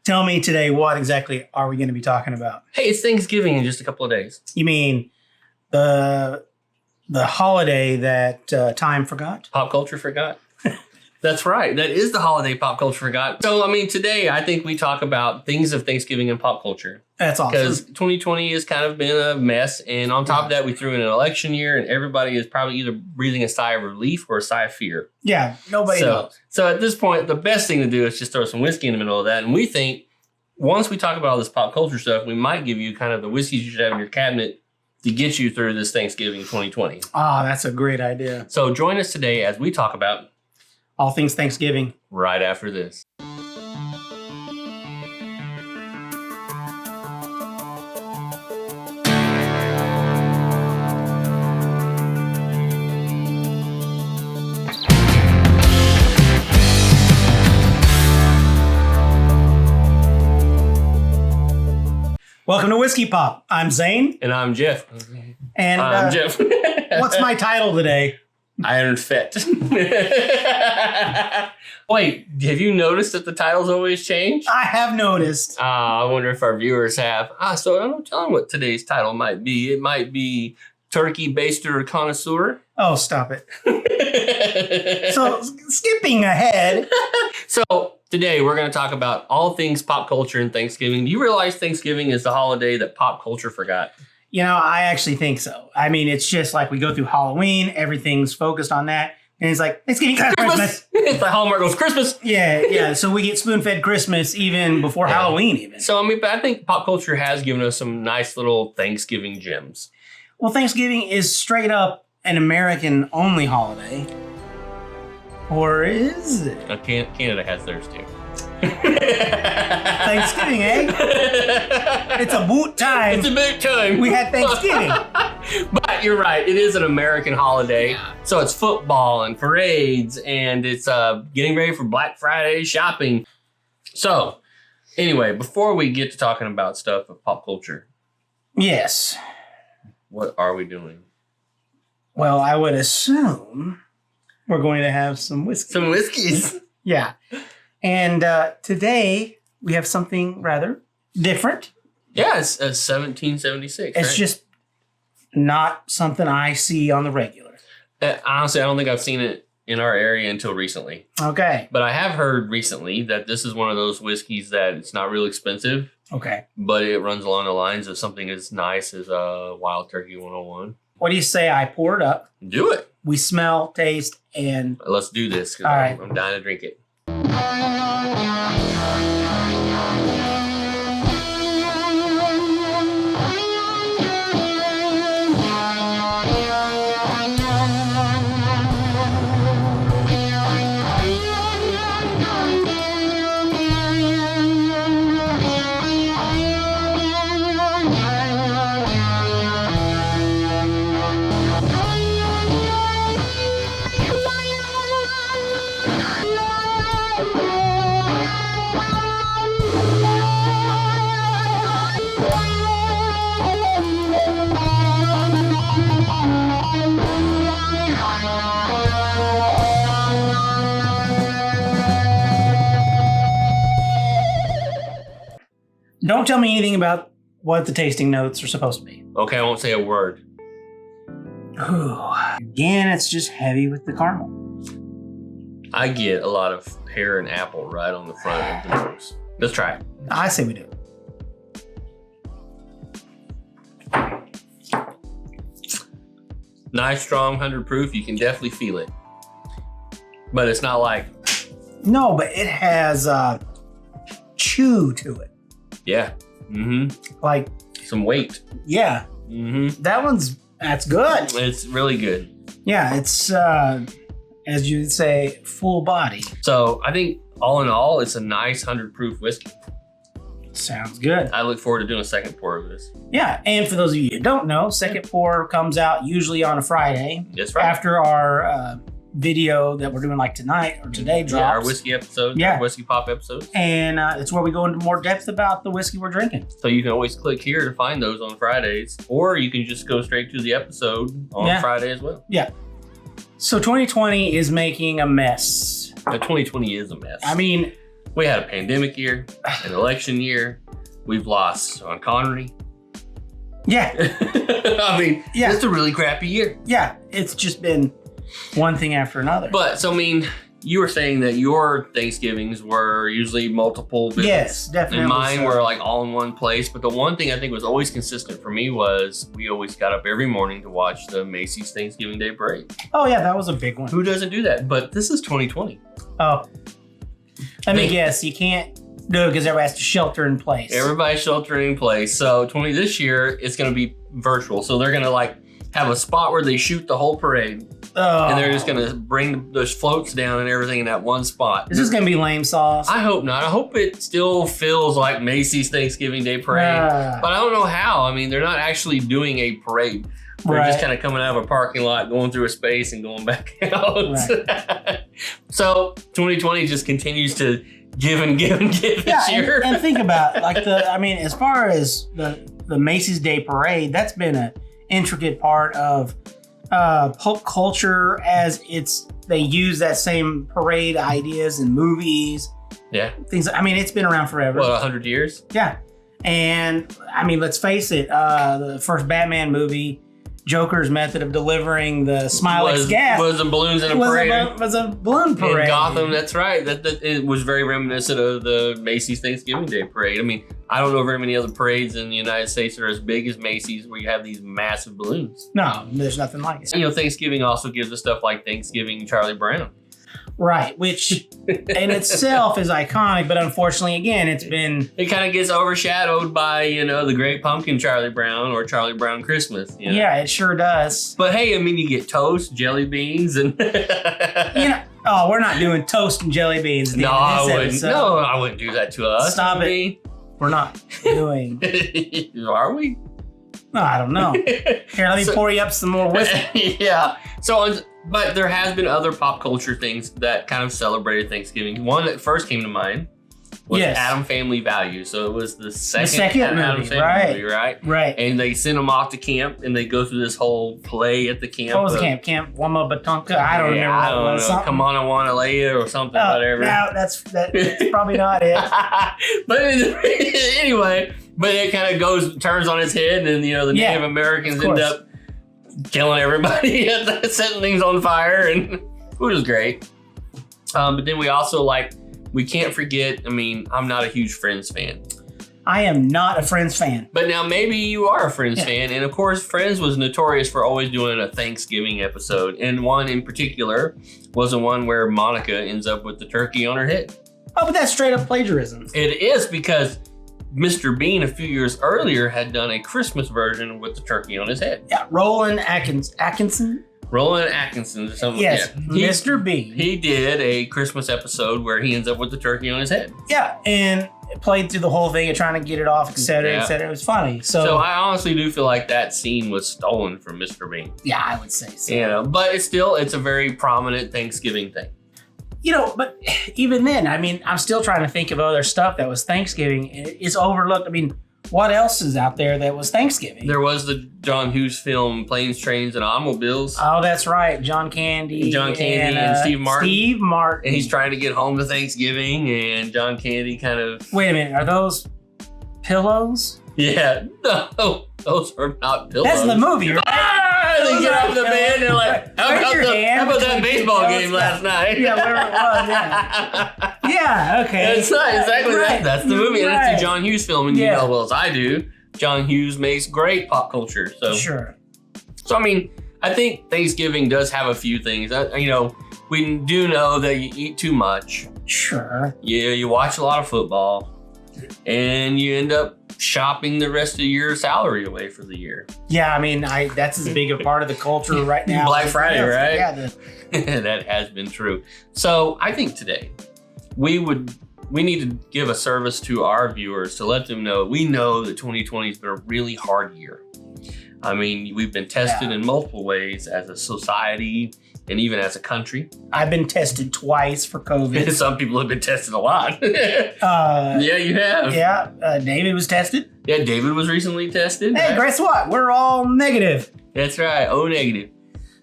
Tell me today, what exactly are we going to be talking about? Hey, it's Thanksgiving in just a couple of days. You mean the holiday that time forgot? Pop culture forgot? That's right. That is the holiday pop culture forgot. So, I mean, today I think we talk about things of Thanksgiving and pop culture. That's awesome. Because 2020 has kind of been a mess. And on top of that, we threw in an election year and everybody is probably either breathing a sigh of relief or a sigh of fear. Yeah, nobody knows. So at this point, the best thing to do is just throw some whiskey in the middle of that. And we think once we talk about all this pop culture stuff, we might give you kind of the whiskeys you should have in your cabinet to get you through this Thanksgiving 2020. Ah, that's a great idea. So join us today as we talk about all things Thanksgiving right after this. Welcome to Whiskey Pop. I'm Zane. And I'm Jeff. And I'm Jeff. What's my title today? Iron Fett. Wait, have you noticed that the titles always change? I have noticed. I wonder if our viewers have. So I'm telling what today's title might be. It might be Turkey Baster Connoisseur. Oh, stop it. So skipping ahead. So today we're going to talk about all things pop culture and Thanksgiving. Do you realize Thanksgiving is the holiday that pop culture forgot? You know, I actually think so. I mean, it's just like we go through Halloween, everything's focused on that. And it's like, Thanksgiving, Christmas. It's like Hallmark goes, Christmas. Yeah. So we get spoon-fed Christmas even before Halloween even. So, I mean, but I think pop culture has given us some nice little Thanksgiving gems. Well, Thanksgiving is straight up an American-only holiday. Or is it? Canada has theirs too. Thanksgiving, eh? It's a boot time. It's a boot time. We had Thanksgiving. But you're right. It is an American holiday. So it's football and parades and it's getting ready for Black Friday shopping. So anyway, before we get to talking about stuff of pop culture. Yes. What are we doing? Well, I would assume we're going to have some whiskey. Some whiskeys. Yeah. And today we have something rather different. Yeah, it's 1776. It's right? just not something I see on the regular. Honestly, I don't think I've seen it in our area until recently. Okay. But I have heard recently that this is one of those whiskeys that it's not real expensive. Okay. But it runs along the lines of something as nice as Wild Turkey 101. What do you say I pour it up? Do it. We smell, taste, and... Let's do this because right. I'm dying to drink it. Don't tell me anything about what the tasting notes are supposed to be. Okay, I won't say a word. Ooh. Again, it's just heavy with the caramel. I get a lot of pear and apple right on the front of the nose. Let's try it. I say we do. Nice, strong, 100 proof. You can definitely feel it. But it's not like... No, but it has chew to it. Yeah. Mm-hmm. Like... Some weight. Yeah. Mm-hmm. That's good. It's really good. Yeah, it's, as you'd say, full body. So I think all in all, it's a nice 100 proof whiskey. Sounds good. I look forward to doing a second pour of this. Yeah, and for those of you who don't know, second pour comes out usually on a Friday. That's right. After our video that we're doing like tonight or today drops. Yeah, our whiskey episode, our whiskey pop episodes. And it's where we go into more depth about the whiskey we're drinking. So you can always click here to find those on Fridays, or you can just go straight to the episode on Friday as well. Yeah. So 2020 is making a mess. 2020 is a mess. I mean, We had a pandemic year, an election year. We've lost Sean Connery. Yeah. I mean, Yeah. it's a really crappy year. Yeah. It's just been one thing after another. But, so, I mean, you were saying that your Thanksgivings were usually multiple visits. Yes, definitely. And mine so. were like all in one place. But the one thing I think was always consistent for me was we always got up every morning to watch the Macy's Thanksgiving Day Parade. Oh, yeah, that was a big one. Who doesn't do that? But this is 2020. Oh. Let me guess, you can't do it because everybody has to shelter in place. Everybody's sheltering in place. So this year, it's going to be virtual. So they're going to like have a spot where they shoot the whole parade. Oh. And they're just going to bring those floats down and everything in that one spot. Is this going to be lame sauce? I hope not. I hope it still feels like Macy's Thanksgiving Day Parade. But I don't know how. I mean, they're not actually doing a parade. They're just kind of coming out of a parking lot, going through a space and going back out. Right. So 2020 just continues to give and give and give this year. And think about like as far as the Macy's Day Parade, that's been an intricate part of pop culture as they use that same parade ideas in movies. Yeah. Things. I mean, it's been around forever. What, 100 years? Yeah. And I mean, let's face it, the first Batman movie, Joker's method of delivering the Smilex gas was the balloons in a parade. Was a balloon parade. In Gotham, that's right. That it was very reminiscent of the Macy's Thanksgiving Day Parade. I mean, I don't know very many other parades in the United States that are as big as Macy's where you have these massive balloons. No, there's nothing like it. You know, Thanksgiving also gives us stuff like Thanksgiving Charlie Brown. Right, which in itself is iconic, but unfortunately, again, it kind of gets overshadowed by, the Great Pumpkin Charlie Brown or Charlie Brown Christmas. Yeah, it sure does. But hey, I mean, you get toast, jelly beans, and we're not doing toast and jelly beans. No, I wouldn't. No, I wouldn't do that to us. Stop it. We're not doing. Are we? No, I don't know. Here, let me pour you up some more whiskey. Yeah. But there has been other pop culture things that kind of celebrated Thanksgiving. One that first came to mind was Adam Family Values. So it was the second Adam Family movie, right? Right. And they send them off to camp, and they go through this whole play at the camp. What was the camp? Camp Wama Batonka? I don't remember. I don't know. Come on, I want to lay you or something, whatever. No, that's probably not it. But anyway, it kind of turns on its head, and the Native Americans end up killing everybody, setting things on fire, and which was great. But then we also we can't forget. I mean, I'm not a huge Friends fan. I am not a Friends fan. But now maybe you are a Friends fan, and of course, Friends was notorious for always doing a Thanksgiving episode, and one in particular was the one where Monica ends up with the turkey on her head. Oh, but that's straight up plagiarism. It is, because Mr. Bean a few years earlier had done a Christmas version with the turkey on his head. Yeah, Roland Atkinson. Roland Atkinson or something. Yes, yeah. Mr. Bean. He did a Christmas episode where he ends up with the turkey on his head. Yeah, and played through the whole thing of trying to get it off, etc., etc. It was funny. So I honestly do feel like that scene was stolen from Mr. Bean. Yeah, I would say so. But it's a very prominent Thanksgiving thing. But even then, I mean, I'm still trying to think of other stuff that was Thanksgiving. It's overlooked. I mean, what else is out there that was Thanksgiving? There was the John Hughes film, Planes, Trains, and Automobiles. Oh, that's right. John Candy and Steve Martin. Steve Martin. And he's trying to get home to Thanksgiving, and John Candy kind of... Wait a minute. Are those pillows? Yeah. No, those are not pillows. That's the movie, right? They get off the bed and they're like, how about that baseball game last night? Yeah, where it was, yeah. Yeah, okay. That's not exactly right. That's the movie. And it's a John Hughes film, and you know well as I do, John Hughes makes great pop culture. So sure. So I mean, I think Thanksgiving does have a few things. We do know that you eat too much. Sure. Yeah, you watch a lot of football, and you end up shopping the rest of your salary away for the year. Yeah, I mean, that's as big a part of the culture right now. Black Friday, right? Yeah. That has been true. So I think today we need to give a service to our viewers to let them know we know that 2020 has been a really hard year. I mean, we've been tested in multiple ways as a society and even as a country. I've been tested twice for COVID. Some people have been tested a lot. Yeah, you have. Yeah, David was tested. Yeah, David was recently tested. Hey, right? guess what? We're all negative. That's right. O negative.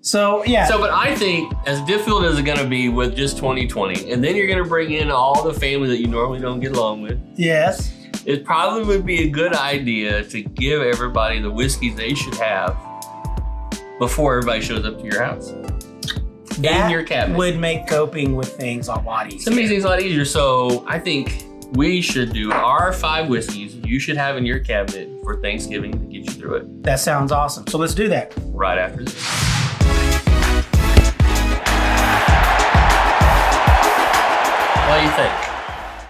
So, yeah. So, but I think as difficult as it's going to be with just 2020, and then you're going to bring in all the family that you normally don't get along with. Yes. It probably would be a good idea to give everybody the whiskeys they should have before everybody shows up to your house. That in your cabinet. Would make coping with things a lot easier. It makes things a lot easier. So I think we should do our 5 whiskeys you should have in your cabinet for Thanksgiving to get you through it. That sounds awesome. So let's do that. Right after this. What do you think?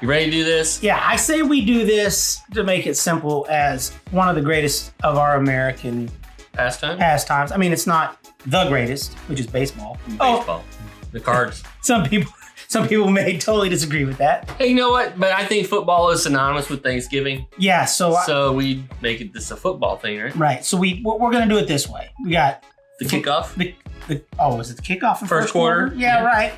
You ready to do this? Yeah, I say we do this to make it simple as one of the greatest of our American pastimes. I mean, it's not the greatest, which is baseball. Baseball. The cards. Some people may totally disagree with that. Hey, you know what? But I think football is synonymous with Thanksgiving. Yeah, so we make it this a football thing, right? Right. So we're gonna do it this way. We got the kickoff. Was it the kickoff in first quarter? Yeah, right.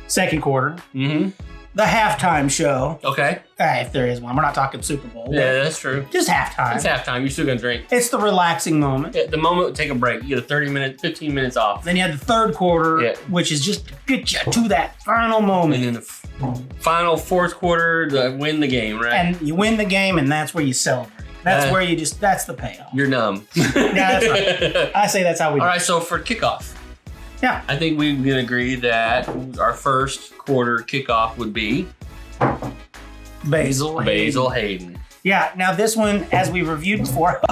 Second quarter. Mm-hmm. The halftime show. Okay. If there is one. We're not talking Super Bowl. Yeah, that's true. Just halftime. It's halftime. You're still gonna drink. It's the relaxing moment. The moment take a break. You get a 15 minutes off. Then you have the third quarter, which is just to get you to that final moment. And then the final fourth quarter to win the game, right? And you win the game, and that's where you celebrate. That's where that's the payoff. You're numb. Yeah, that's right. I say that's how we do it. All right, so for kickoff. Yeah. I think we can agree that our first quarter kickoff would be Basil Hayden. Yeah. Now this one, as we reviewed before,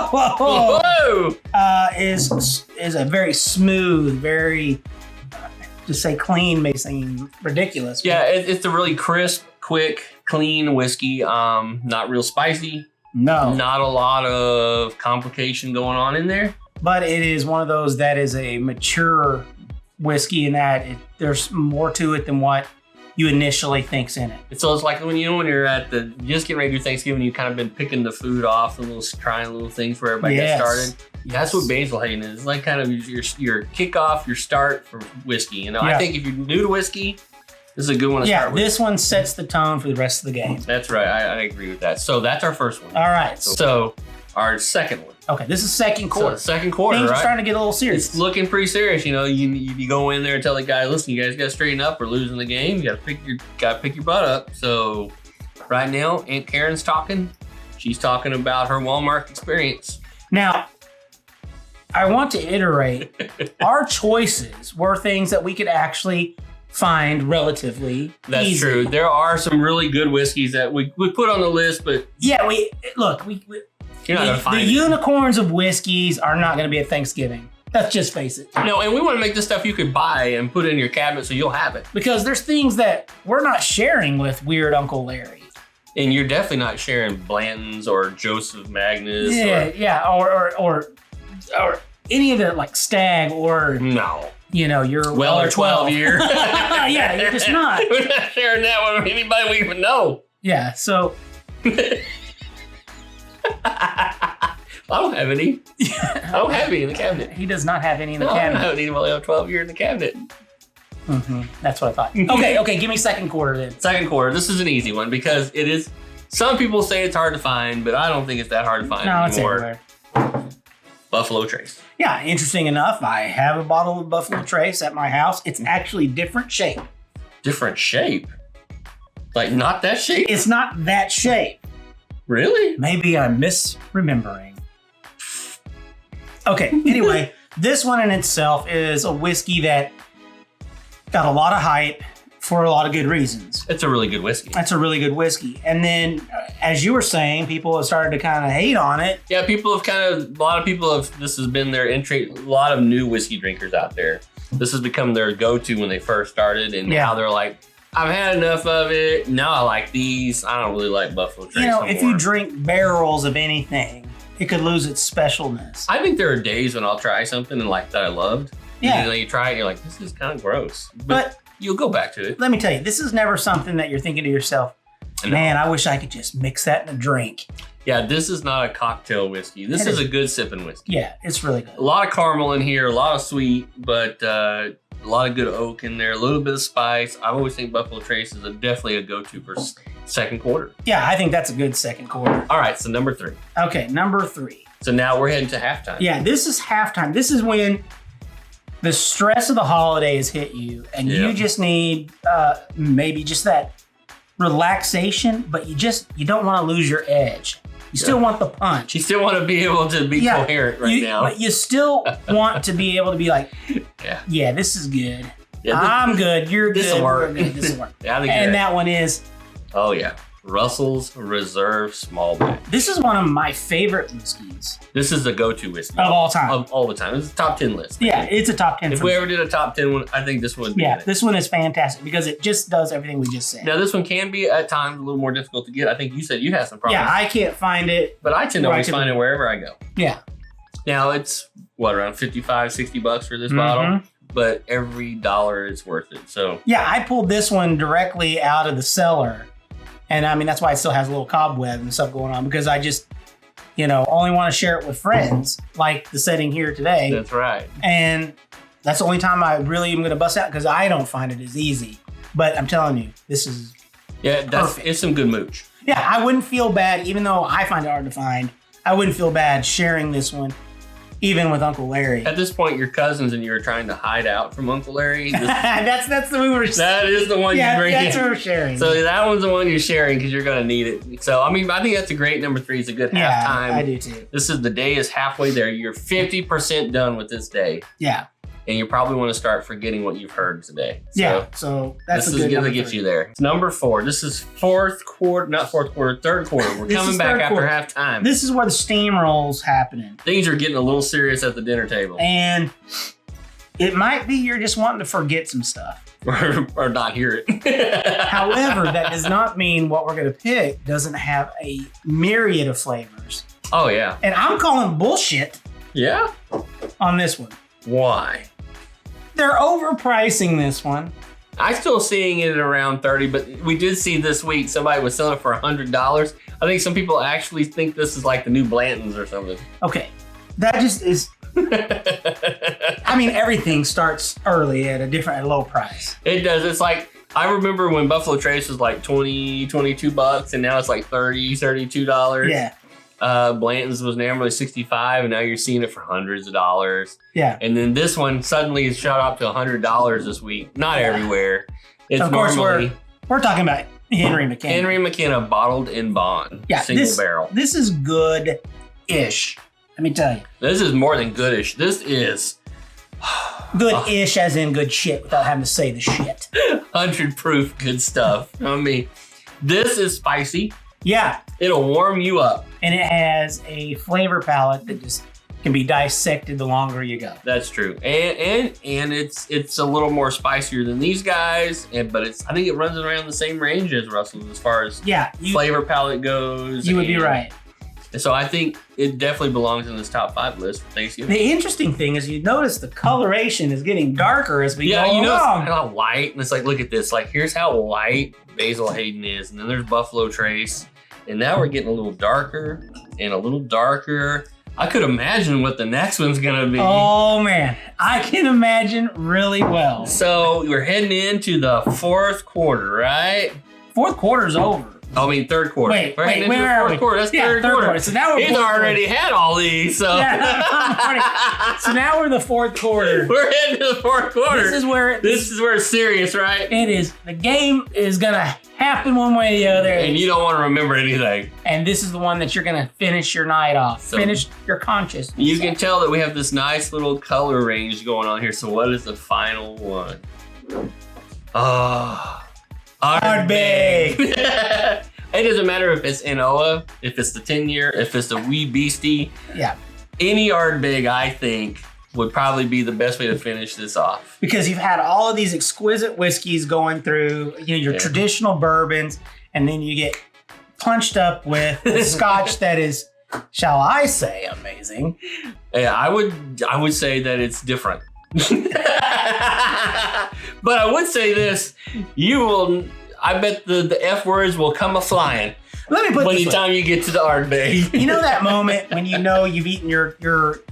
is a very smooth, very to say clean may seem ridiculous. Yeah, it's a really crisp, quick, clean whiskey. Not real spicy. No. Not a lot of complication going on in there. But it is one of those that is a mature whiskey in that there's more to it than what you initially think's in it. So it's like when you're at just getting ready to do Thanksgiving, you've kind of been picking the food off, trying little things for everybody to get started. Yes. That's what Basil Hayden is. It's like kind of your kickoff, your start for whiskey. I think if you're new to whiskey, this is a good one to start with. Yeah, this one sets the tone for the rest of the game. That's right. I agree with that. So that's our first one. All right. So our second one. Okay, this is second quarter. So second quarter, Things right? are starting to get a little serious. It's looking pretty serious. You go in there and tell the guy, listen, you guys got to straighten up. We're losing the game. You got to pick your butt up. So right now, Aunt Karen's talking. She's talking about her Walmart experience. Now, I want to iterate. Our choices were things that we could actually find relatively That's easy. true. There are some really good whiskeys that we put on the list, but yeah, you're not gonna find the unicorns of whiskeys are not going to be at Thanksgiving. Let's just face it. No, and we want to make this stuff you could buy and put in your cabinet so you'll have it. Because there's things that we're not sharing with Weird Uncle Larry. And you're definitely not sharing Blanton's or Joseph Magnus. Or any of the like Stag or no. Your Weller 12 year. Yeah, you're just not. We're not sharing that with anybody we even know. Yeah, so I don't have any. I don't have any in the cabinet. He does not have any in the cabinet. cabinet. I don't need Weller 12 year in the cabinet. Mm-hmm. That's what I thought. Okay, give me second quarter then. Second quarter. This is an easy one because it is. Some people say it's hard to find, but I don't think it's that hard to find anymore. It's everywhere. Buffalo Trace. Yeah, interesting enough, I have a bottle of Buffalo Trace at my house. It's actually different shape. Different shape? Like not that shape? It's not that shape. Really? Maybe I'm misremembering. Okay, anyway, this one in itself is a whiskey that got a lot of hype for a lot of good reasons. It's a really good whiskey. That's a really good whiskey. And then, as you were saying, people have started to kind of hate on it. Yeah, a lot of people have, this has been their entry, a lot of new whiskey drinkers out there. This has become their go-to when they first started, and now they're like, I've had enough of it. Now I like these. I don't really like Buffalo Trace anymore. If you drink barrels of anything, it could lose its specialness. I think there are days when I'll try something and like that I loved. Yeah. And then you try it and you're like, this is kind of gross. But you'll go back to it. Let me tell you, this is never something that you're thinking to yourself, man, I wish I could just mix that in a drink. Yeah, this is not a cocktail whiskey. This is a good sipping whiskey. Yeah, it's really good. A lot of caramel in here, a lot of sweet, but a lot of good oak in there, a little bit of spice. I always think Buffalo Trace is definitely a go-to for second quarter. Yeah, I think that's a good second quarter. All right, so number 3. Okay, number 3. So now we're heading to halftime. Yeah, this is halftime. This is when the stress of the holidays hit you, and you just need maybe just that relaxation, but you don't want to lose your edge. You still want the punch. You still want to be able to be coherent now. But you still want to be able to be like, yeah, this is good. Yeah, I'm good. You're good. This'll work. This will work. Yeah, and that one is. Oh yeah, Russell's Reserve Small Batch. This is one of my favorite whiskeys. This is the go-to whiskey of all time. Of all the time. It's a top 10 list. Yeah, it's a top 10. If we ever did a top 10 one, I think this one would be in it. This one is fantastic because it just does everything we just said. Now, this one can be at times a little more difficult to get. I think you said you had some problems. Yeah, I can't find it. But I tend to always find it wherever I go. Yeah. Now, it's, around $55, $60 for this bottle? But every dollar is worth it. So yeah, I pulled this one directly out of the cellar. And I mean, that's why it still has a little cobweb and stuff going on, because I just, only want to share it with friends, like the setting here today. That's right. And that's the only time I really am going to bust out, because I don't find it as easy. But I'm telling you, this is perfect. It's some good mooch. Yeah, I wouldn't feel bad, even though I find it hard to find. I wouldn't feel bad sharing this one, even with Uncle Larry. At this point, you're cousins and you're trying to hide out from Uncle Larry. That's the one we're sharing. That is the one you bring in. That's what we're sharing. So that one's the one you're sharing because you're going to need it. So, I mean, I think that's a great number 3. It's a good halftime. I do too. The day is halfway there. You're 50% done with this day. Yeah. And you probably want to start forgetting what you've heard today. So that's this is going to get you there. It's number 4. This is third quarter. We're coming back after halftime. This is where the steamroll's happening. Things are getting a little serious at the dinner table. And it might be you're just wanting to forget some stuff. or not hear it. However, that does not mean what we're going to pick doesn't have a myriad of flavors. Oh, yeah. And I'm calling bullshit. Yeah? On this one. Why? They're overpricing this one. I'm still seeing it at around 30, but we did see this week somebody was selling it for $100. I think some people actually think this is like the new Blanton's or something. Okay. That just is... I mean, everything starts early at a low price. It does. It's like, I remember when Buffalo Trace was like $22, and now it's like $32. Yeah. Blanton's was normally $65, and now you're seeing it for hundreds of dollars. Yeah. And then this one suddenly is shot up to $100 this week. Not everywhere. It's of course, we're talking about Henry McKenna. Henry McKenna bottled in bond. Yeah. Single barrel. This is good-ish. Let me tell you. This is more than goodish. This is good-ish, as in good shit, without having to say the shit. 100 proof good stuff. I mean, this is spicy. Yeah. It'll warm you up. And it has a flavor palette that just can be dissected the longer you go. That's true. And it's a little more spicier than these guys, but I think it runs around the same range as Russell's as far as flavor palette goes. You would be right. So I think it definitely belongs in this top 5 list for Thanksgiving. The interesting thing is you notice the coloration is getting darker as we go along. Yeah, you know, it's kind of light, and it's like, look at this. Like, here's how light Basil Hayden is, and then there's Buffalo Trace, and now we're getting a little darker and a little darker. I could imagine what the next one's gonna be. Oh man, I can imagine really well. So we're heading into the 4th quarter, right? 4th quarter's over. I mean, 3rd quarter. Wait, where are we? 4th quarter. That's 3rd quarter. So now He's already had all these. So so now we're in the 4th quarter. We're heading to the 4th quarter. This is where it's serious, right? It is. The game is gonna happen one way or the other, and you don't want to remember anything. And this is the one that you're gonna finish your night off. So finish your conscious. You can tell that we have this nice little color range going on here. So what is the final one? ARDBEG. It doesn't matter if it's Enoa, if it's the 10-year, if it's the wee BEASTIE. Yeah. Any ARDBEG, I think, would probably be the best way to finish this off. Because you've had all of these exquisite whiskeys going through, your traditional bourbons, and then you get punched up with a scotch that is, shall I say, amazing. Yeah, I would say that it's different. But I would say this, I bet the F words will come a-flying. Let me put when time you get to the ARDBEG. You know that moment when you know you've eaten your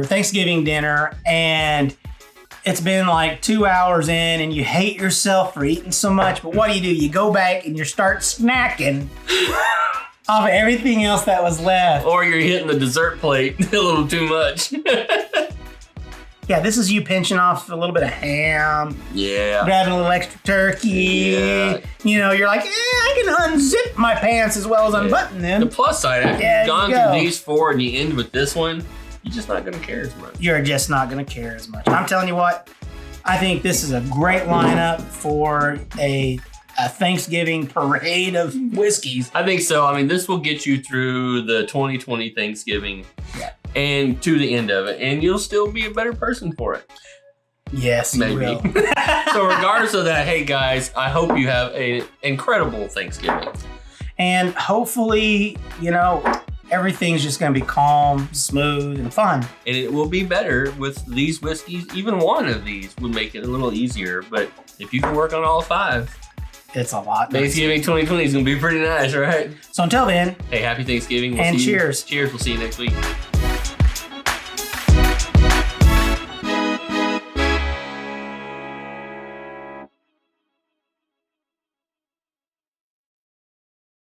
Thanksgiving dinner and it's been like 2 hours in and you hate yourself for eating so much, but what do? You go back and you start snacking off of everything else that was left. Or you're hitting the dessert plate a little too much. Yeah, this is you pinching off a little bit of ham. Yeah. Grabbing a little extra turkey. Yeah. You know, you're like, I can unzip my pants as well as unbutton them. The plus side, after Yeah, you've gone you go. through these 4 and you end with this one, you're just not going to care as much. You're just not going to care as much. I'm telling you what, I think this is a great lineup for a Thanksgiving parade of whiskeys. I think so. I mean, this will get you through the 2020 Thanksgiving and to the end of it, and you'll still be a better person for it. Yes, you Maybe. will. So regardless of that, hey guys, I hope you have an incredible Thanksgiving. And hopefully, you know, everything's just going to be calm, smooth, and fun. And it will be better with these whiskeys. Even one of these would make it a little easier, but if you can work on all 5, It's a lot. Thanksgiving 2020 is going to be pretty nice, right? So until then, Hey, happy Thanksgiving. And cheers. Cheers. We'll see you next week.